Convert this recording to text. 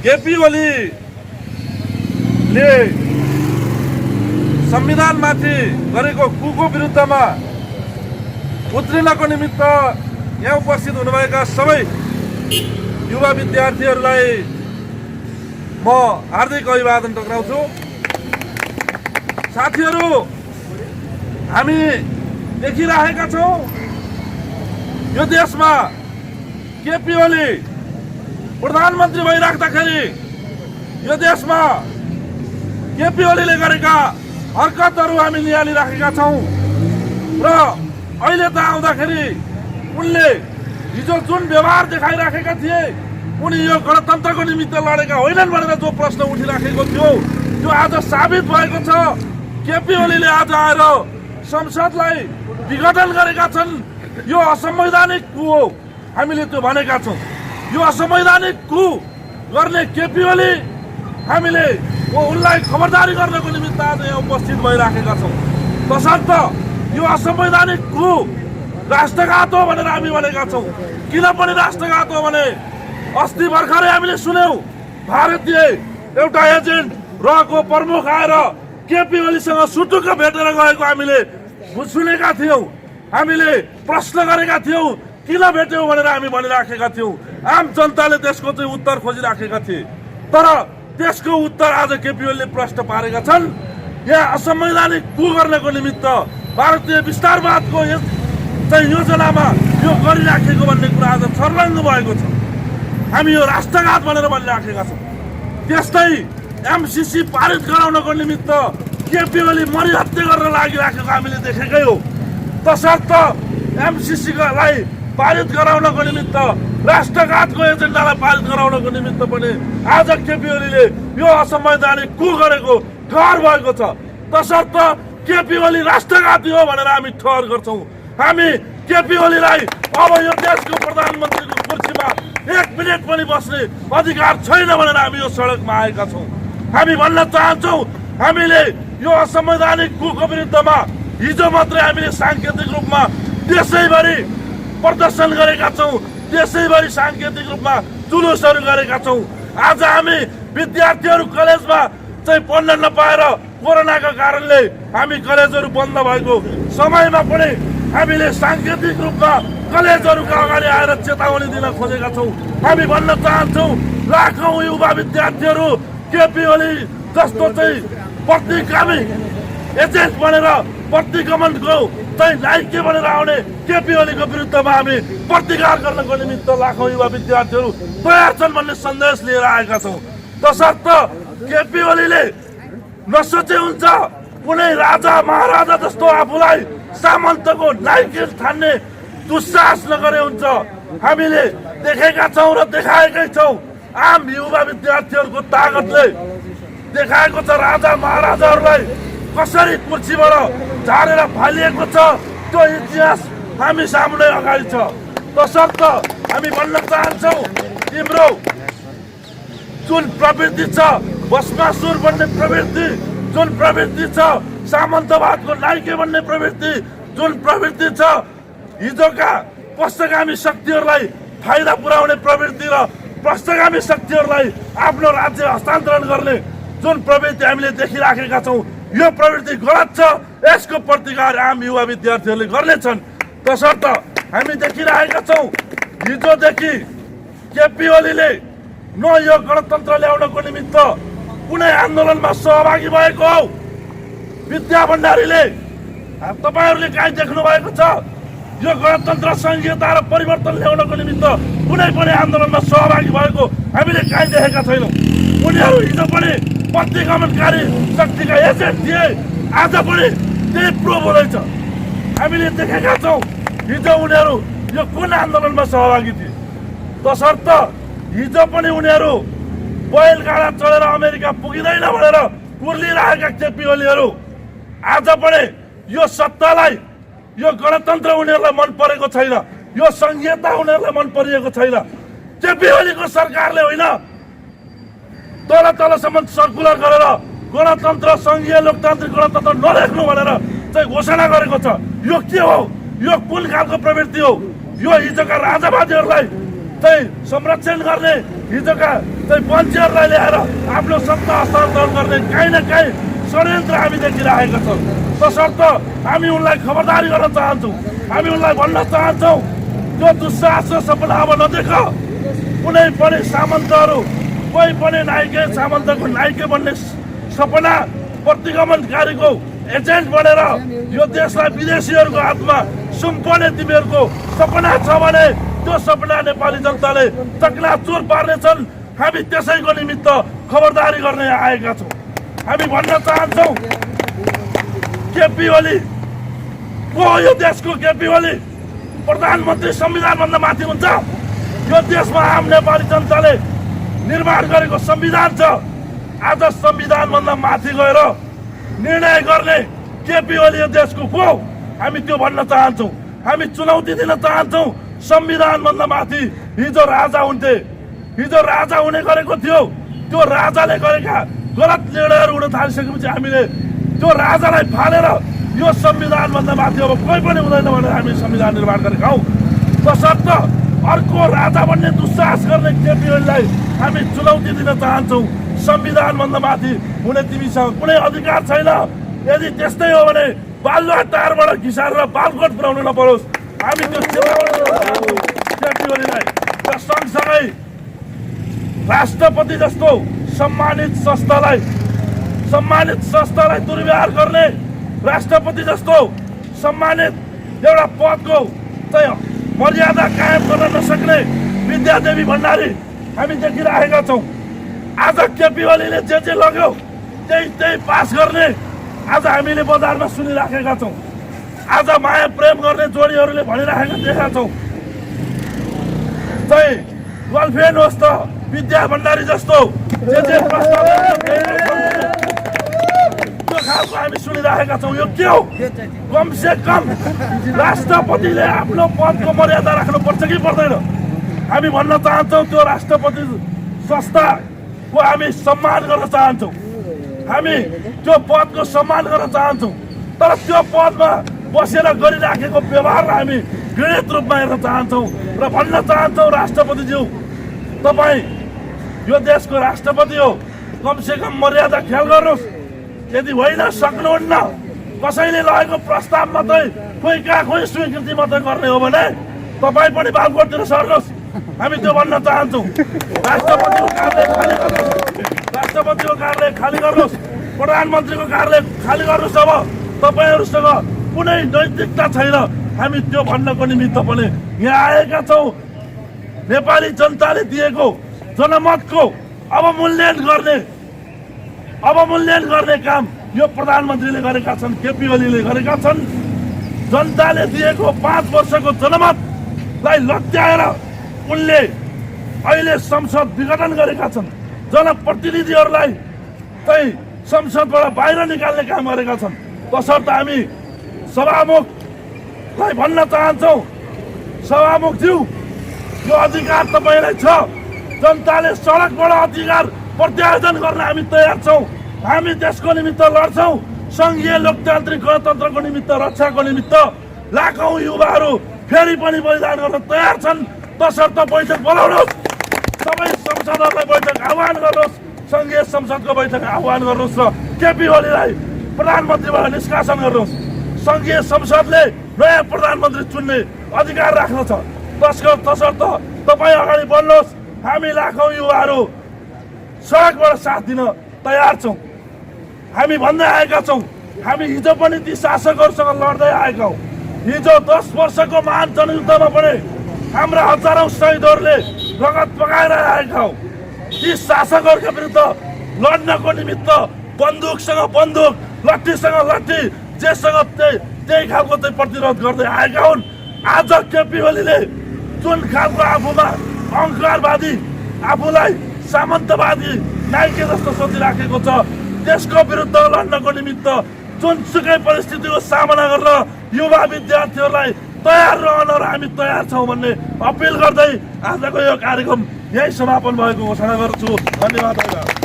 केपी ओलीले संविधानमाथि गरेको कुको विरुद्धमा उत्रिनको निमित्त यहाँ उपस्थित हुनुभएका सबै युवा विद्यार्थीहरूलाई म हार्दिक अभिवादन टक्राउँछु। साथीहरू, हामी देखिरहेका छौँ यो देशमा केपी ओली प्रधानमन्त्री भइराख्दाखेरि यो देशमा केपी ओलीले गरेका हरकतहरू हामी निहालिराखेका छौँ र अहिले त आउँदाखेरि उनले हिजो जुन व्यवहार देखाइराखेका थिए, उनी यो गणतन्त्रको निमित्त लडेका होइनन् भनेर जो प्रश्न उठिराखेको थियो त्यो आज साबित भएको छ। केपी ओलीले आज आएर संसदलाई विघटन गरेका छन्। यो असंवैधानिक कु हो, हामीले त्यो भनेका छौँ। यो असंवैधानिक कु गर्ने केपी ओली हामीले उनलाई खबरदारी गर्नको निमित्त आज यहाँ उपस्थित भइराखेका छौँ। तसर्थ यो असंवैधानिक कु राष्ट्रघात हो भनेर हामी भनेका छौँ। किन पनि राष्ट्रघात हो भने अस्ति भर्खरै हामीले सुन्यौँ भारतीय एउटा एजेन्ट रहेको प्रमुख आएर केपी ओलीसँग सुटुक्क भेटेर गएको हामीले सुनेका थियौँ। हामीले प्रश्न गरेका थियौँ किन भेट्यौँ भनेर हामी भनिराखेका थियौँ। आम जनताले त्यसको चाहिँ उत्तर खोजिराखेका थिए, तर त्यसको उत्तर आज केपी ओलीले प्रश्न पारेका छन्। यहाँ असंवैधानिक कु गर्नको निमित्त भारतीय विस्तारवादको योजनामा यो गरिराखेको भन्ने कुरा आज छर्लङ्ग भएको छ। हामी यो राष्ट्रघात भनेर भनिराखेका छौँ। त्यस्तै एमसीसी पारित गराउनको निमित्त केपी ओली मरिहत्ते गर्न लागिराखेको हामीले देखेकै हो। तसर्थ एमसीसीलाई पारित गराउनको निमित्त राष्ट्रघातको एजेन्डालाई पारित गराउनको निमित्त पनि आज केपी ओलीले यो असंवैधानिक कु गरेको ठहर भएको छ। तसर्थ केपी ओली राष्ट्रघाती हो भनेर हामी ठहर गर्छौँ। हामी केपी ओलीलाई अब यो देशको प्रधानमन्त्रीको कुर्सीमा 1 मिनेट पनि बस्ने अधिकार छैन भनेर हामी यो सडकमा आएका छौँ। हामी भन्न चाहन्छौँ, हामीले यो असंवैधानिक कुको विरुद्धमा हिजो मात्रै हामीले सांकेतिक रूपमा देशैभरि प्रदर्शन गरेका छौँ, देशैभरि सांकेतिक रूपमा जुलुसहरू गरेका छौँ। आज हामी विद्यार्थीहरू कलेजमा चाहिँ पढ्न नपाएर कोरोनाको कारणले हामी कलेजहरू बन्द भएको समयमा पनि हामीले सांकेतिक रूपमा कलेजहरूका अगाडि आएर चेतावनी दिन खोजेका छौँ। हामी भन्न चाहन्छौँ, लाखौँ युवा विद्यार्थीहरू केपी ओली जस्तो चाहिँ प्रतिगामी एजेन्ट बनेर प्रतिगमनको चाहिँ नाइके बनेर आउने केपी ओलीको विरुद्धमा हामी प्रतिकार गर्नको निमित्त लाखौँ युवा विद्यार्थीहरू तयार छन् भन्ने सन्देश लिएर आएका छौँ। तसर्थ केपी ओलीले नसोचे हुन्छ कुनै राजा महाराजा जस्तो आफूलाई सामन्तको नाइके ठान्ने दुस्साहस नगरे हुन्छ। हामीले देखेका छौँ र देखाएकै छौँ। आम युवा विद्यार्थीहरूको तागतले देखाएको छ राजा महाराजाहरूलाई कसरी कुर्सीबाट झारेर फालिएको छ। त्यो इतिहास हामी सामुन्ने अगाडि छ। तसर्थ हामी भन्न चाहन्छौँ, तिम्रो जुन प्रवृत्ति छ, भस्मासुर बन्ने प्रवृत्ति जुन प्रवृत्ति छ, सामन्तवादको नाइके बन्ने प्रवृत्ति जुन प्रवृत्ति छ, हिजोका पश्चगामी शक्तिहरूलाई फाइदा पुर्याउने प्रवृत्ति र पश्चगामी शक्तिहरूलाई आफ्नो राज्य हस्तान्तरण गर्ने जुन प्रवृत्ति हामीले देखिराखेका छौँ, यो प्रवृत्ति गलत छ। यसको प्रतिकार आम युवा विद्यार्थीहरूले गर्नेछन्। तसर्थ हामी देखिरहेका छौँ हिजोदेखि केपी ओलीले न यो गणतन्त्र ल्याउनको निमित्त कुनै आन्दोलनमा सहभागी भएको हो। विद्या भण्डारीले तपाईँहरूले कहीँ देख्नु भएको छ यो गणतन्त्र संहिता र परिवर्तन ल्याउनको निमित्त कुनै पनि आन्दोलनमा सहभागी भएको हामीले कहीँ देखेका छैनौँ। उनीहरू हिजो पनि प्रतिगमनकारी शक्तिका एजेन्ट थिए, आज पनि त्यही प्रो बोलेछ। हामीले देखेका छौँ हिजो उनीहरू यो कुन आन्दोलनमा सहभागी थिए। तसर्थ हिजो पनि उनीहरू बैलगाडा चढेर अमेरिका पुगिँदैन भनेर कुर्लिरहेका केपी ओलीहरू आज पनि यो सत्तालाई, यो गणतन्त्र उनीहरूलाई मन परेको छैन, यो संहिता उनीहरूलाई मन परिएको छैन। केपी ओलीको सरकारले होइन तल तलसम्म सर्कुलर गरेर गणतन्त्र संघीय लोकतान्त्रिक गणतन्त्र नलेख्नु भनेर चाहिँ घोषणा गरेको छ। यो के हो? यो कुन खालको प्रवृत्ति हो? यो हिजोका राजावादीहरूलाई चाहिँ संरक्षण गर्ने, हिजोका चाहिँ पञ्चहरूलाई ल्याएर आफ्नो सत्ता हस्तान्तरण गर्ने काहीँ न काहीँ षड्यन्त्र हामी देखिरहेका छौँ। तसर्थ हामी उनलाई खबरदारी गर्न चाहन्छौँ। हामी उनलाई भन्न चाहन्छौँ त्यो दुस्साहस र सपना अब नदेख। कुनै पनि सामन्तहरू कोही पनि नाइके सामन्तको नाइके बन्ने सपना प्रतिगमनकारीको एजेन्ट बनेर यो देशलाई विदेशीहरूको हातमा सुम्पने तिमीहरूको सपना छ भने त्यो सपना नेपाली जनताले चकनाचुर पार्नेछन्। हामी त्यसैको निमित्त खबरदारी गर्ने आएका छौँ। हामी भन्न चाहन्छौँ केपी ओली को हो? यो देशको केपी ओली प्रधानमन्त्री संविधानभन्दा माथि हुन्छ। यो देशमा आम नेपाली जनताले निर्माण गरेको संविधान छ। आज संविधानभन्दा माथि गएर निर्णय गर्ने केपी ओली यो देशको को? हामी त्यो भन्न चाहन्छौँ। हामी चुनौती दिन चाहन्छौँ। संविधानभन्दा माथि हिजो राजा हुन्थे, हिजो राजा हुने गरेको थियो। त्यो राजाले गरेका गलत निर्णयहरू हुन थालिसकेपछि हामीले त्यो राजालाई फालेर यो संविधानभन्दा माथि अब कोही पनि हुँदैन भनेर हामी संविधान निर्माण गरेका हौँ। तसर्थ अर्को राजा बन्ने दुस्साहस गर्ने केपी ओलीलाई हामी चुनौती दिन चाहन्छौँ। संविधानभन्दा माथि हुने तिमीसँग कुनै अधिकार छैन। यदि त्यस्तै हो भने बालुवाटारबाट घिसारेर बालकोट पुर्याउनु नपरोस्। हामी त्यो केपी ओलीलाई र सँगसँगै राष्ट्रपति जस्तो सम्मानित संस्थालाई दुर्व्यवहार गर्ने, राष्ट्रपति जस्तो सम्मानित एउटा पदको चाहिँ मर्यादा कायम गर्न नसक्ने विद्यादेवी भण्डारी हामी देखिरहेका छौँ। आज केपी ओलीले जे लग्यो त्यही पास गर्ने आज हामीले बजारमा सुनिराखेका छौँ। आज माया प्रेम गर्ने जोडीहरूले भनिराखेका देखेका छौँ। चाहिँ गर्लफ्रेन्ड होस् त विद्या भण्डारी जस्तो जे प्रस्ताव त्यो खालको हामी सुनिराखेका छौँ। यो के हो? कमसे कम राष्ट्रपतिले आफ्नो पदको मर्यादा राख्नुपर्छ कि पर्दैन? हामी भन्न चाहन्छौँ त्यो राष्ट्रपति संस्थाको हामी सम्मान गर्न चाहन्छौँ। हामी त्यो पदको सम्मान गर्न चाहन्छौँ। तर त्यो पदमा बसेर गरिराखेको व्यवहारलाई हामी घृणित रूपमा हेर्न चाहन्छौँ र भन्न चाहन्छौँ राष्ट्रपतिज्यू, तपाईँ यो देशको राष्ट्रपति हो। कमसे कम मर्यादा ख्याल गर्नुहोस्। यदि होइन सक्नुहुन्न, कसैले लगेको प्रस्ताव मात्रै खोइ कहाँ खोइ स्वीकृति मात्रै गर्ने हो भने तपाईँ पनि बालकोटतिर सर्नुहोस्। हामी त्यो भन्न चाहन्छौँ। राष्ट्रपतिको कार्यालय खाली गर्नुहोस्, राष्ट्रपतिको कार्यालय खाली गर्नुहोस्, प्रधानमन्त्रीको कार्यालय खाली गर्नुहोस्। अब तपाईँहरूसँग कुनै नैतिकता छैन। हामी त्यो भन्नको निमित्त पनि यहाँ आएका छौँ। नेपाली जनताले दिएको जनमतको अवमूल्यन गर्ने काम यो प्रधानमन्त्रीले गरेका छन्, केपी ओलीले गरेका छन्। जनताले दिएको 5 वर्षको जनमतलाई लत्याएर उनले अहिले संसद विघटन गरेका छन्। जनप्रतिनिधिहरूलाई चाहिँ संसदबाट बाहिर निकाल्ने काम गरेका छन्। तसर्थ हामी सभामुखलाई भन्न चाहन्छौँ, सभामुखज्यू यो अधिकार तपाईँलाई छ। जनताले सडकबाट अधिकार प्रत्यायोजन गर्न हामी तयार छौँ। हामी त्यसको निमित्त लड्छौँ। सङ्घीय लोकतान्त्रिक गणतन्त्रको निमित्त, रक्षाको निमित्त लाखौँ युवाहरू फेरि पनि बलिदान गर्न तयार छन्। तसर्थ बैठक बोलाउनुहोस्, सबै संसदहरूलाई बैठक आह्वान गर्नुहोस्, सङ्घीय संसदको बैठक आह्वान गर्नुहोस् र केपी ओलीलाई प्रधानमन्त्रीबाट निष्कासन गर्नुहोस्। सङ्घीय संसदले नयाँ प्रधानमन्त्री चुन्ने अधिकार राख्दछ। तसर्थ तपाईँ अगाडि बढ्नुहोस्। हामी लाखौँ युवाहरू सडकबाट साथ दिन तयार छौँ। हामी भन्दै आएका छौँ, हामी हिजो पनि ती शासकहरूसँग लड्दै आएका हौँ। हिजो 10 वर्षको महान जनयुद्धमा पनि हाम्रा हजारौँ शहीदहरूले रगत पकाएर आएका हौँ। ती शासकहरूका विरुद्ध लड्नको निमित्त बन्दुकसँग बन्दुक, लट्ठीसँग लट्ठी, जेसँग त्यही खालको चाहिँ प्रतिरोध गर्दै आएका हुन्। आज केपी ओलीले जुन खालको आफूमा अहङ्कारवादी, आफूलाई सामन्तवादी नाइके जस्तो सोचिराखेको छ, त्यसको विरुद्ध लड्नको निमित्त जुनसुकै परिस्थितिको सामना गर्न युवा विद्यार्थीहरूलाई तयार रहन र हामी तयार छौँ भन्ने अपिल गर्दै आजको यो कार्यक्रम यही समापन भएको घोषणा गर्छु। धन्यवाद।